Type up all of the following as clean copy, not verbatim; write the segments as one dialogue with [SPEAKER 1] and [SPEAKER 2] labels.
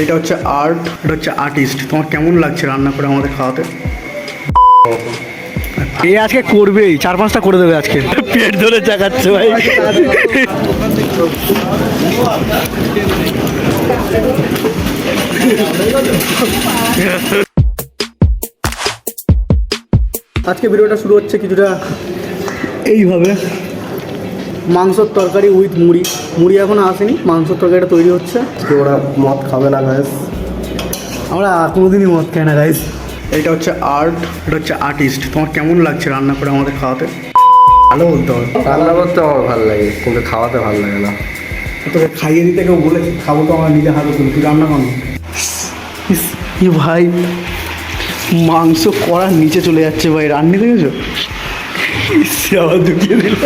[SPEAKER 1] এটা হচ্ছে আর্ট, এটা হচ্ছে আর্টিস্ট। তোমার কেমন লাগছে রান্না করে আমাদের খাওয়াতে?
[SPEAKER 2] এ আজকে করবেই, 4-5টা করে দেবে আজকে। পেট ধরে চাকাচ্ছে ভাই।
[SPEAKER 1] আজকে ভিডিওটা শুরু হচ্ছে কিছুটা এইভাবে, মাংসর তরকারি উইথ মুড়ি। মুড়ি এখনো আসেনি, মাংসর তরকারিটা তৈরি হচ্ছে।
[SPEAKER 3] ওরা মদ খাবে না গাইস,
[SPEAKER 1] আমরা কোনোদিনই মদ খাই না গাইস। এটা হচ্ছে আর্ট, এটা হচ্ছে আর্টিস্ট। তোমার কেমন লাগছে রান্না করে আমাদের খাওয়াতে? ভালো বলতে হবে।
[SPEAKER 3] রান্না করতে আমার ভালো লাগে কিন্তু খাওয়াতে ভালো লাগে না।
[SPEAKER 1] তোকে খাইয়ে দিতে কেউ বলেছে? খাবো তো আমার নিজে হাতে তুলি, তুই রান্না কর না। ই ভাই, মাংস কড়ার নিচে চলে যাচ্ছে ভাই, রান্নি দেখেছো? সে আবার ঢুকিয়ে দিল।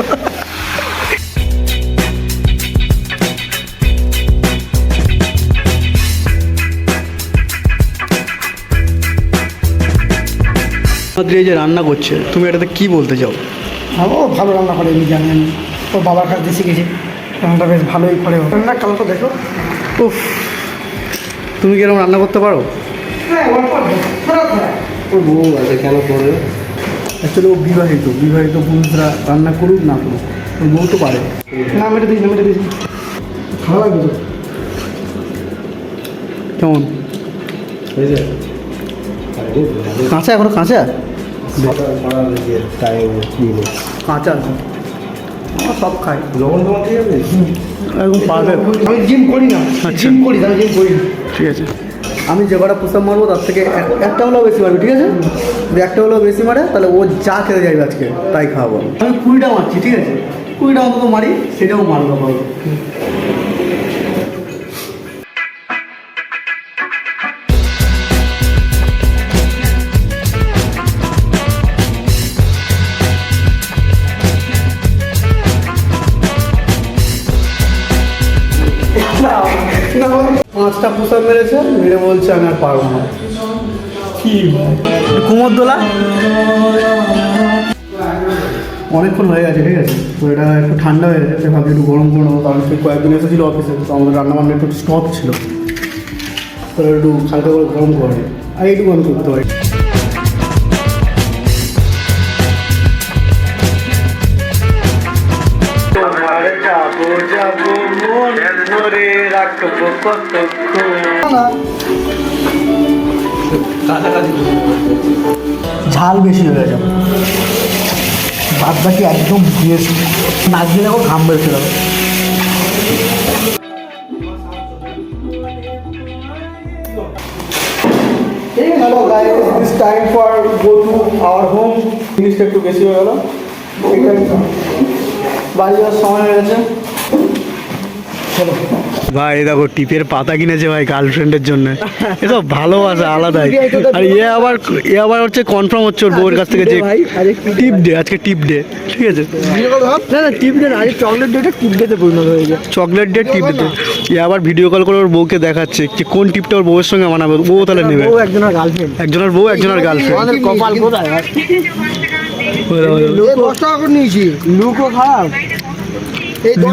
[SPEAKER 1] আমাদের এই যে রান্না করছে, তুমি এটাতে কি বলতে চাও?
[SPEAKER 4] ও ভালো রান্না করে, আমি জানি। আমি ওর বাবার কাছ দিয়ে শিখেছি, রান্নাটা বেশ ভালোই করে। রান্নার কালারটা দেখো।
[SPEAKER 1] উফ, তুমি কিরকম রান্না করতে পারো?
[SPEAKER 4] হ্যাঁ,
[SPEAKER 3] ওর বউ আছে কেন করবে?
[SPEAKER 1] অ্যাকচুয়ালি ও বিবাহিত, বিবাহিত পুরুষরা রান্না করুক না করুক, ওর বউ তো পারে।
[SPEAKER 4] না মেটে দিস, না মেটে দিস। ভালো লাগবে তো?
[SPEAKER 1] কেমন
[SPEAKER 3] হয়েছে
[SPEAKER 1] কাঁচা? এখনো কাঁচা?
[SPEAKER 3] টাইম
[SPEAKER 1] কাঁচা আছে, আমরা সব খাই
[SPEAKER 3] লবণ টবণ ঠিক আছে।
[SPEAKER 1] একদম পারফেক্ট।
[SPEAKER 4] আমি জিম করি না,
[SPEAKER 1] আচ্ছা।
[SPEAKER 4] জিম করি, আমি জিম করি না।
[SPEAKER 1] ঠিক আছে, আমি যে কটা পুষাপ মারবো তার থেকে একটা হলেও বেশি মারবি, ঠিক আছে? যদি একটা হলেও বেশি মারে তাহলে ও যা খেতে যাইবে আজকে তাই খাওয়াবো। আমি 20টা মারছি, ঠিক আছে? 20টা অন্তত মারি, সেটাও মারবো পারবো। পাঁচটা পুষাপ মেরেছে, মেরে বলছে আমি আর পারবো না। কি কুমোর দোলা অনেকক্ষণ হয়ে গেছে, ঠিক আছে? তো এটা একটু ঠান্ডা হয়ে গেছে, ভাবছি একটু গরম করে নেবো, কারণ সে কয়েকদিন এসেছিলো অফিসে, তো আমাদের রান্নাবান্না একটু স্টপ ছিল, তো একটু হালকা করে গরম করে আর একটু গরম করতে হয়। ঝাল বেশি হয়ে গেছে, বাদ বাকি একদম বেস্ট। নাচ দিলে এখন ঘাম বেরোতে যাবে। Hello guys, this time for go to our home. জিনিসটা একটু বেশি হয়ে গেল, বাড়ি যাওয়ার সময় হয়ে গেছে। চলো
[SPEAKER 2] ভাই দেখো টিপের পাতা কিনেছে ভাই গার্লফ্রেন্ডের জন্য। এটা ভালোবাসা আলাদাই। আর এ আবার হচ্ছে কনফার্ম হচ্ছে ওর বউয়ের কাছ থেকে যে টিপ ডে, আজকে টিপ ডে, ঠিক আছে?
[SPEAKER 4] না না, টিপ ডে আজ চকলেট ডেটা টিপ ডেতে পরিণত হয়ে যায়।
[SPEAKER 2] চকলেট ডে, টিপ ডে। এ আবার ভিডিও কল করে ওর বউকে দেখাচ্ছে যে কোন টিপটা ওর বউয়ের সঙ্গে মানাবে, বউ তাহলে নেবে।
[SPEAKER 4] ও একজনের গার্লফ্রেন্ড,
[SPEAKER 2] একজনের বউ একজনের গার্লফ্রেন্ড।
[SPEAKER 4] আমাদের কপাল কোথায়? লোক 10 টাকা করে নিয়েছি, লুকও খারাপ।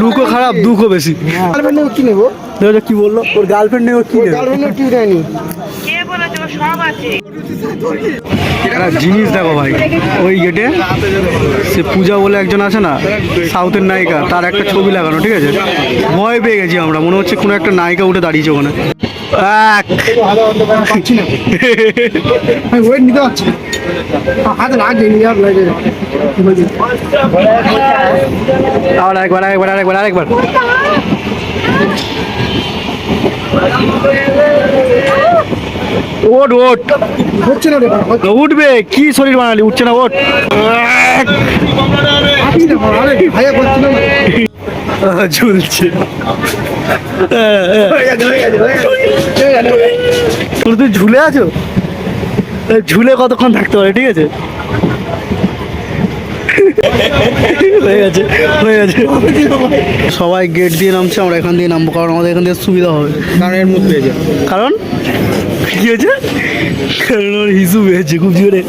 [SPEAKER 2] লুকও খারাপ, দুঃখও বেশি।
[SPEAKER 4] গার্লফ্রেন্ড কি নেবো?
[SPEAKER 2] দেখো কি বললো, ওর গার্লফ্রেন্ড নেই, ও কি নেবে?
[SPEAKER 4] গার্লফ্রেন্ড টিপ দেয়নি।
[SPEAKER 2] একটা জিনিস দেখো ভাই, ওই গেটে সে পূজা বলে একজন আছে না, সাউথের নায়িকা, তার একটা ছবি লাগানো, ঠিক আছে? ভয় পেয়ে গেছি আমরা, মনে হচ্ছে কোনো একটা নায়িকা উঠে দাঁড়িয়েছে ওখানে।
[SPEAKER 4] পাচ্ছি না, আমি ওয়েট নিতে পারছি না। হাতে লাগছে নিয়ে লাগে।
[SPEAKER 2] আরেকবার ওট
[SPEAKER 4] হচ্ছে না রে,
[SPEAKER 2] উঠবে, কি শরীর বানালি, উঠছে না, ওট।
[SPEAKER 4] ভাইয়া করছি না।
[SPEAKER 2] ঝুলছে, তুই ঝুলে আছো, ঝুলে কতক্ষণ থাকতে পারে, ঠিক আছে? হয়ে গেছে। সবাই গেট দিয়ে নামছে, আমরা এখান দিয়ে নামবো, কারণ আমাদের এখান থেকে সুবিধা হবে।
[SPEAKER 1] কারণ এর মুখ পেয়ে যায়।
[SPEAKER 2] কারণ কি হয়েছে? কারণ ওর হিসু পেয়েছে খুব জোরে।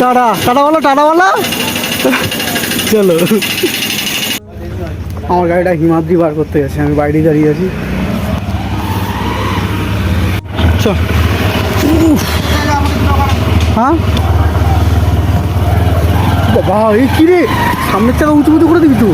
[SPEAKER 2] টাটা, টাটা বলো, টাটা বলো। চলো।
[SPEAKER 1] আমার গাড়িটা হিমাদ্রি বার করতে গেছে, আমি বাইরে দাঁড়িয়ে আছি। চ হ্যাঁ বাবা, এই কি রে, সামনের চাকা উঁচু উঁচু করে দিবি তো।